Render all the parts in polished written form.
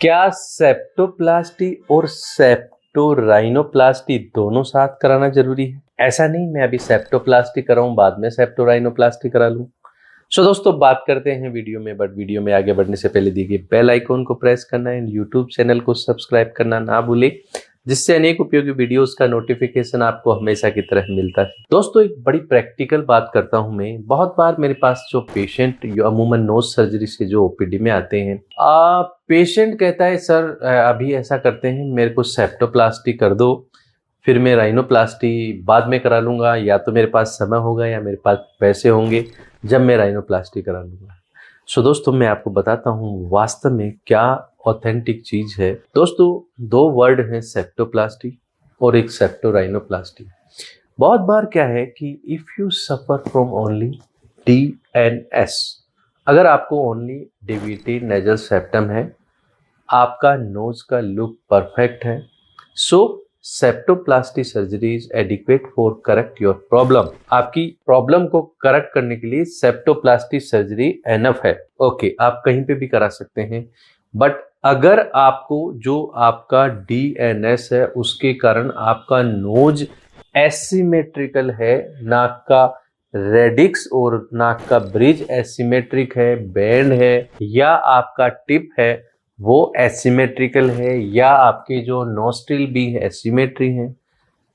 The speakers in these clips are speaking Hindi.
क्या सेप्टोप्लास्टी और सेप्टोराइनोप्लास्टी दोनों साथ कराना जरूरी है? ऐसा नहीं मैं अभी सेप्टोप्लास्टी कराऊं बाद में सेप्टोराइनोप्लास्टी करा लूं। दोस्तों बात करते हैं वीडियो में, बट वीडियो में आगे बढ़ने से पहले दिए गए बेल आइकॉन को प्रेस करना है, यूट्यूब चैनल को सब्सक्राइब करना ना भूले, जिससे अनेक उपयोगी वीडियोस का नोटिफिकेशन आपको हमेशा की तरह मिलता है। दोस्तों एक बड़ी प्रैक्टिकल बात करता हूं मैं। बहुत बार मेरे पास जो पेशेंट जो अमूमन नोज सर्जरी से जो ओपीडी में आते हैं, पेशेंट कहता है सर अभी ऐसा करते हैं, मेरे को सेप्टोप्लास्टी कर दो, फिर मैं राइनोप्लास्टी बाद में करा लूंगा, या तो मेरे पास समय होगा या मेरे पास पैसे होंगे जब मैं राइनोप्लास्टी करा लूंगा। दोस्तों मैं आपको बताता हूँ वास्तव में क्या ऑथेंटिक चीज है। दोस्तों दो वर्ड हैं, सेप्टोप्लास्टी और एक सेप्टोराइनोप्लास्टी। बहुत बार क्या है कि if you suffer from only DNS, अगर आपको ओनली डेविएटेड नेजल सेप्टम है, आपका नोज का लुक परफेक्ट है, so septoplasty surgery is adequate for correct your problem. आपकी प्रॉब्लम को करेक्ट करने के लिए सेप्टोप्लास्टी सर्जरी एनफ है। ओके, आप कहीं पे भी करा सकते हैं, बट अगर आपको जो आपका DNS है उसके कारण आपका नोज एसिमेट्रिकल है, नाक का रेडिक्स और नाक का ब्रिज एसिमेट्रिक है, बैंड है, या आपका टिप है वो एसिमेट्रिकल है, या आपके जो नोस्ट्रिल भी एसिमेट्री है,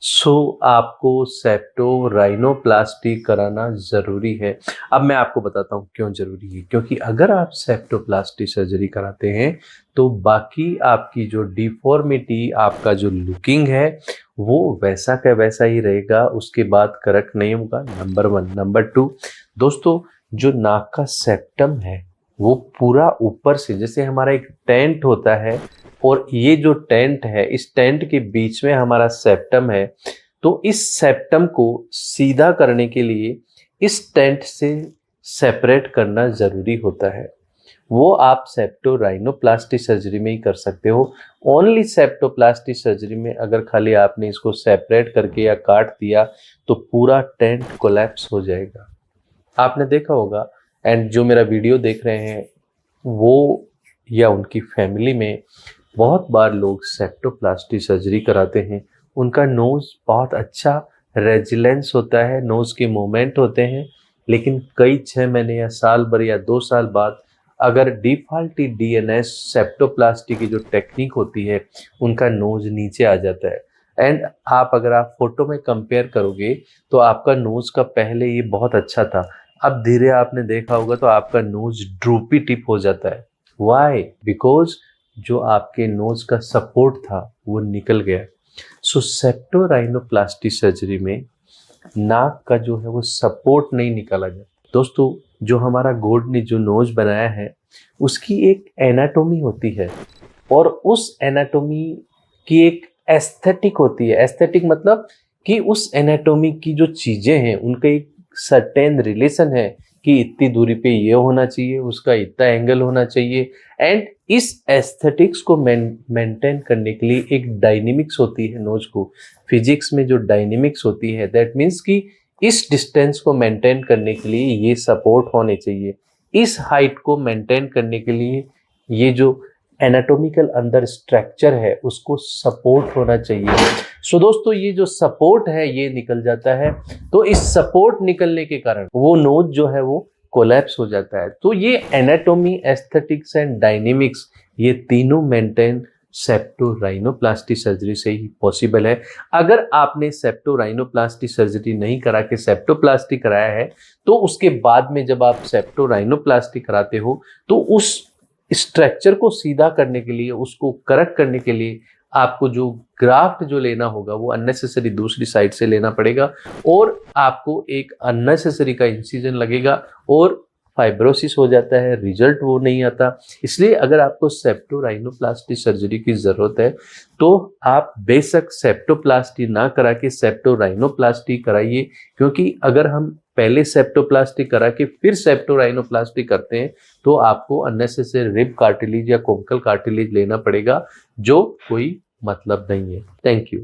सो आपको सेप्टोराइनोप्लास्टी कराना जरूरी है। अब मैं आपको बताता हूँ क्यों जरूरी है। क्योंकि अगर आप सेप्टोप्लास्टी सर्जरी कराते हैं तो बाकी आपकी जो डिफॉर्मिटी, आपका जो लुकिंग है वो वैसा का वैसा ही रहेगा, उसके बाद करेक्ट नहीं होगा। नंबर 1। नंबर 2, दोस्तों जो नाक का सेप्टम है वो पूरा ऊपर से, जैसे हमारा एक टेंट होता है और ये जो टेंट है, इस टेंट के बीच में हमारा सेप्टम है, तो इस सेप्टम को सीधा करने के लिए इस टेंट से सेपरेट करना जरूरी होता है। वो आप सेप्टोराइनोप्लास्टी सर्जरी में ही कर सकते हो। ओनली सेप्टोप्लास्टी सर्जरी में अगर खाली आपने इसको सेपरेट करके या काट दिया तो पूरा टेंट कोलैप्स हो जाएगा। आपने देखा होगा, एंड जो मेरा वीडियो देख रहे हैं वो या उनकी फैमिली में बहुत बार लोग सेप्टोप्लास्टी सर्जरी कराते हैं। उनका नोज बहुत अच्छा रेजिलेंस होता है, नोज के मूवमेंट होते हैं, लेकिन कई 6 महीने या साल भर या 2 साल बाद अगर डिफॉल्टी DNS सेप्टोप्लास्टी की जो टेक्निक होती है, उनका नोज नीचे आ जाता है। एंड अगर आप फोटो में कंपेयर करोगे तो आपका नोज का पहले ये बहुत अच्छा था, अब धीरे आपने देखा होगा तो आपका नोज ड्रूपी टिप हो जाता है। वाई? बिकॉज जो आपके नोज का सपोर्ट था वो निकल गया। सो सेप्टोराइनोप्लास्टी सर्जरी में नाक का जो है वो सपोर्ट नहीं निकाला जाता। दोस्तों जो हमारा गॉड ने जो नोज बनाया है उसकी एक एनाटॉमी होती है, और उस एनाटॉमी की एक एस्थेटिक होती है। एस्थेटिक मतलब कि उस एनाटॉमी की जो चीजें हैं उनका एक सर्टेन रिलेशन है कि इतनी दूरी पे ये होना चाहिए, उसका इतना एंगल होना चाहिए। एंड इस एस्थेटिक्स को मेंटेन करने के लिए एक डायनेमिक्स होती है नोज को। फिजिक्स में जो डायनेमिक्स होती है, दैट मीन्स कि इस डिस्टेंस को मेंटेन करने के लिए ये सपोर्ट होने चाहिए, इस हाइट को मेंटेन करने के लिए ये जो एनाटॉमिकल अंदर स्ट्रक्चर है उसको सपोर्ट होना चाहिए। दोस्तों ये जो सपोर्ट है ये निकल जाता है, तो इस सपोर्ट निकलने के कारण वो नोज जो है वो कोलैप्स हो जाता है। तो ये एनाटॉमी, एस्थेटिक्स एंड डायनेमिक्स, ये तीनों मेंटेन सेप्टोराइनोप्लास्टी सर्जरी से ही पॉसिबल है। अगर आपने सेप्टोराइनोप्लास्टी सर्जरी नहीं करा के सेप्टोप्लास्टी कराया है तो उसके बाद में जब आप सेप्टोराइनोप्लास्टी कराते हो तो उस स्ट्रक्चर को सीधा करने के लिए, उसको करेक्ट करने के लिए आपको जो ग्राफ्ट जो लेना होगा वो अननेसेसरी दूसरी साइड से लेना पड़ेगा, और आपको एक अननेसेसरी का इंसिजन लगेगा और फाइब्रोसिस हो जाता है, रिजल्ट वो नहीं आता। इसलिए अगर आपको सेप्टोराइनोप्लास्टी सर्जरी की जरूरत है तो आप बेशक सेप्टोप्लास्टी ना करा के सेप्टोराइनोप्लास्टी कराइए। क्योंकि अगर हम पहले सेप्टोप्लास्टी करा के फिर सेप्टोराइनोप्लास्टी करते हैं तो आपको अननेसेसरी रिब कार्टिलेज या कोंकल कार्टिलेज लेना पड़ेगा, जो कोई मतलब नहीं है। Thank you.